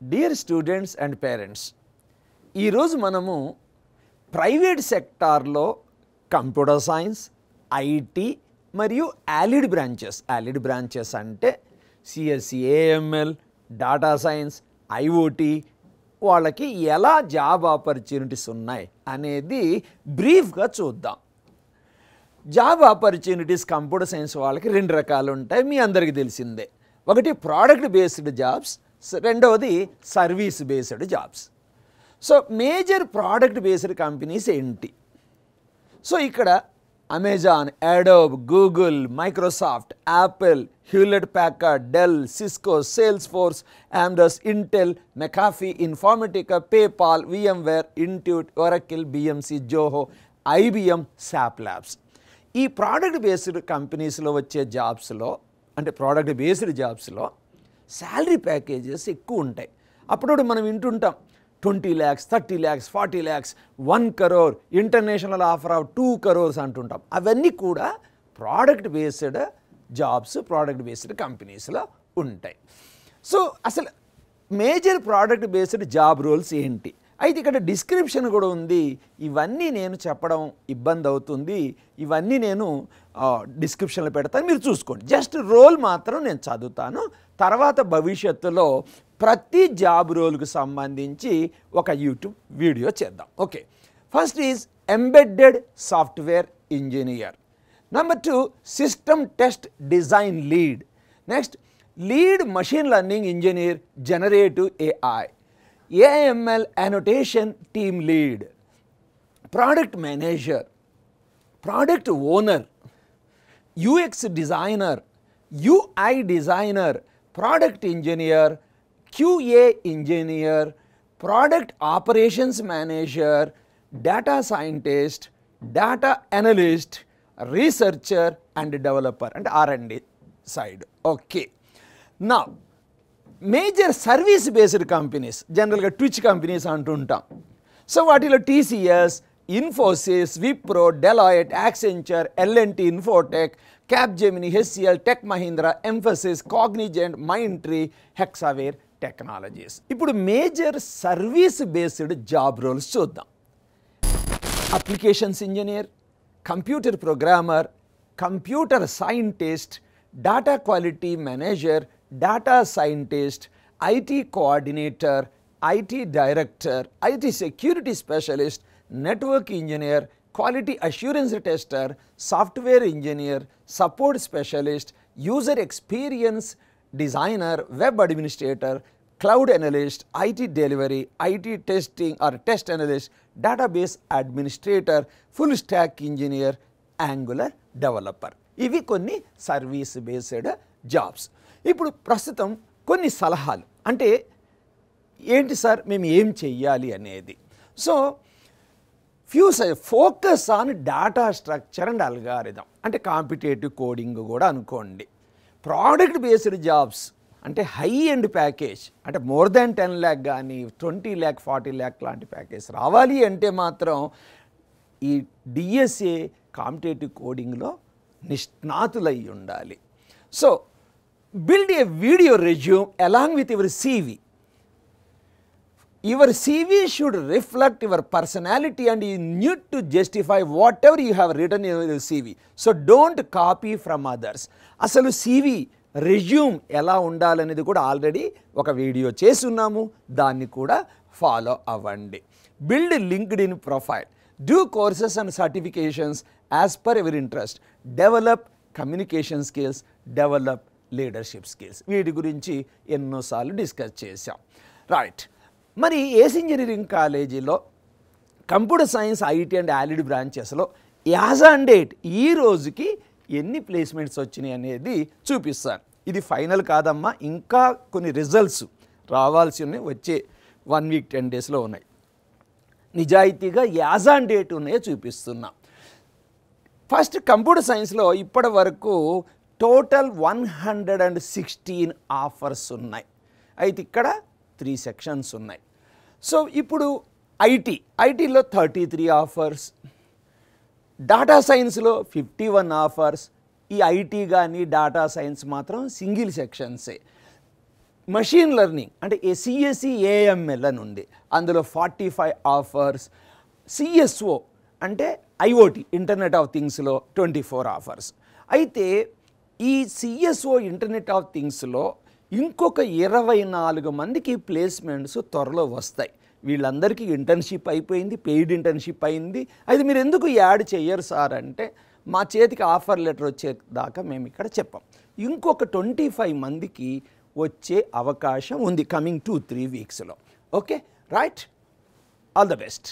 Dear students and parents, ఈరోజు మనము private సెక్టార్లో కంప్యూటర్ సైన్స్, ఐటీ మరియు యాలిడ్ బ్రాంచెస్ అంటే CSE, AML, data science, IoT వాళ్ళకి ఎలా జాబ్ ఆపర్చునిటీస్ ఉన్నాయి అనేది బ్రీఫ్గా చూద్దాం. జాబ్ ఆపర్చునిటీస్ కంప్యూటర్ సైన్స్ వాళ్ళకి రెండు రకాలు ఉంటాయి, మీ అందరికీ తెలిసిందే. ఒకటి ప్రోడక్ట్ బేస్డ్ జాబ్స్, రెండవది service based jobs. So major product based companies ఏంటి? సో ఇక్కడ Amazon, Adobe, Google, Microsoft, Apple, Hewlett Packard, Dell, Cisco, Salesforce, Amdocs, Intel, McAfee, Informatica, PayPal, VMware, Intuit, Oracle, BMC, Zoho, IBM, SAP Labs. ఈ product based కంపెనీస్లో వచ్చే జాబ్స్లో అంటే product based జాబ్స్లో salary packages ఎక్కువ ఉంటాయి. అప్పుడు మనం వింటుంటాం 20 lakhs, 30 lakhs, 40 lakhs, 1 crore, international offer of 2 crores అంటుంటాం. అవన్నీ కూడా product based jobs, product based కంపెనీస్లో ఉంటాయి. సో అసలు major product based job roles ఏంటి? అయితే ఇక్కడ డిస్క్రిప్షన్ కూడా ఉంది. ఇవన్నీ నేను చెప్పడం ఇబ్బంది అవుతుంది, ఇవన్నీ నేను డిస్క్రిప్షన్లో పెడతాను, మీరు చూసుకోండి. జస్ట్ రోల్ మాత్రం నేను చదువుతాను. తర్వాత భవిష్యత్తులో ప్రతి జాబ్ రోల్కు సంబంధించి ఒక యూట్యూబ్ వీడియో చేద్దాం. Okay, first is embedded software engineer. Number 2 system test design lead. Next lead machine learning engineer generative AI. AML annotation team lead, product manager, product owner, UX designer, UI designer, product engineer, QA engineer, product operations manager, data scientist, data analyst, researcher and developer and R&D side. Okay, now major service based companies, జనరల్గా ట్విచ్ companies అంటుంటాం. So వాటిలో TCS, Infosys, Wipro, Deloitte, Accenture, LNT, Infotech, Capgemini, HCL, Tech Mahindra, Mphasis, Cognizant, Mindtree, Hexaware technologies. ఇప్పుడు major service based job roles చూద్దాం. Applications engineer, computer programmer, computer scientist, data quality manager, data scientist, IT coordinator, IT director, IT security specialist, network engineer, quality assurance tester, software engineer, support specialist, user experience designer, web administrator, cloud analyst, IT delivery, IT testing or test analyst, database administrator, full stack engineer, Angular developer. ఇవి కొన్ని service based jobs. ఇప్పుడు ప్రస్తుతం కొన్ని సలహాలు, అంటే ఏంటి sir మేము ఏం చెయ్యాలి అనేది. So focus on data structure and algorithm, అంటే కాంపిటేటివ్ కోడింగ్ కూడా అనుకోండి. ప్రోడక్ట్ బేస్డ్ జాబ్స్ అంటే హై ఎండ్ ప్యాకేజ్, అంటే మోర్ దాన్ 10 lakh కానీ 20 lakh, 40 lakh లాంటి ప్యాకేజ్ రావాలి అంటే మాత్రం ఈ డిఎస్ఏ కాంపిటేటివ్ కోడింగ్లో నిష్ణాతులై ఉండాలి. So build a video resume along with your CV. Your CV should reflect your personality and you need to justify whatever you have written in your CV. So don't copy from others. అసలు CV resume ఎలా ఉండాలనేది కూడా already ఒక video చేస్తున్నాము, దాన్ని కూడా follow అవ్వండి. Build LinkedIn profile, do courses and certifications as per your interest, develop communication skills, develop leadership skills. వీటి గురించి ఎన్నోసార్లు డిస్కస్ చేశాం. రైట్, మరి ఏస్ ఇంజనీరింగ్ కాలేజీలో computer science, IT and allied బ్రాంచెస్లో యాజ్ ఆన్ డేట్ ఈ రోజుకి ఎన్ని ప్లేస్మెంట్స్ వచ్చినాయి అనేది చూపిస్తాను. ఇది ఫైనల్ కాదమ్మా, ఇంకా కొన్ని రిజల్ట్స్ రావాల్సి ఉన్నాయి, వచ్చే 1 week 10 daysలో ఉన్నాయి. నిజాయితీగా యాజ్ ఆన్ డేట్ ఉన్నాయో చూపిస్తున్నా. ఫస్ట్ కంప్యూటర్ సైన్స్లో ఇప్పటి వరకు టోటల్ 116 ఆఫర్స్ ఉన్నాయి. అయితే ఇక్కడ 3 సెక్షన్స్ ఉన్నాయి. సో ఇప్పుడు ఐటీలో 33 ఆఫర్స్, డాటా సైన్స్లో 51 ఆఫర్స్. ఈ ఐటీ కానీ డాటా సైన్స్ మాత్రం సింగిల్ సెక్షన్సే. మషీన్ లెర్నింగ్ అంటే సిఎస్సి ఏఎంఎల్ అని ఉంది, అందులో 45 ఆఫర్స్. సిఎస్ఓ అంటే ఐఓటి ఇంటర్నెట్ ఆఫ్ థింగ్స్లో 24 ఆఫర్స్. అయితే ఈ సిఎస్ఓ ఇంటర్నెట్ ఆఫ్ థింగ్స్లో ఇంకొక 24 మందికి ప్లేస్మెంట్స్ త్వరలో వస్తాయి. వీళ్ళందరికీ ఇంటర్న్షిప్ అయిపోయింది, పెయిడ్ ఇంటర్న్షిప్ అయింది. అయితే మీరు ఎందుకు యాడ్ చెయ్యరు సార్ అంటే, మా చేతికి ఆఫర్ లెటర్ వచ్చేదాకా మేము ఇక్కడ చెప్పాం. ఇంకొక 25 మందికి వచ్చే అవకాశం ఉంది కమింగ్ 2-3 వీక్స్లో. Okay, right, all the best.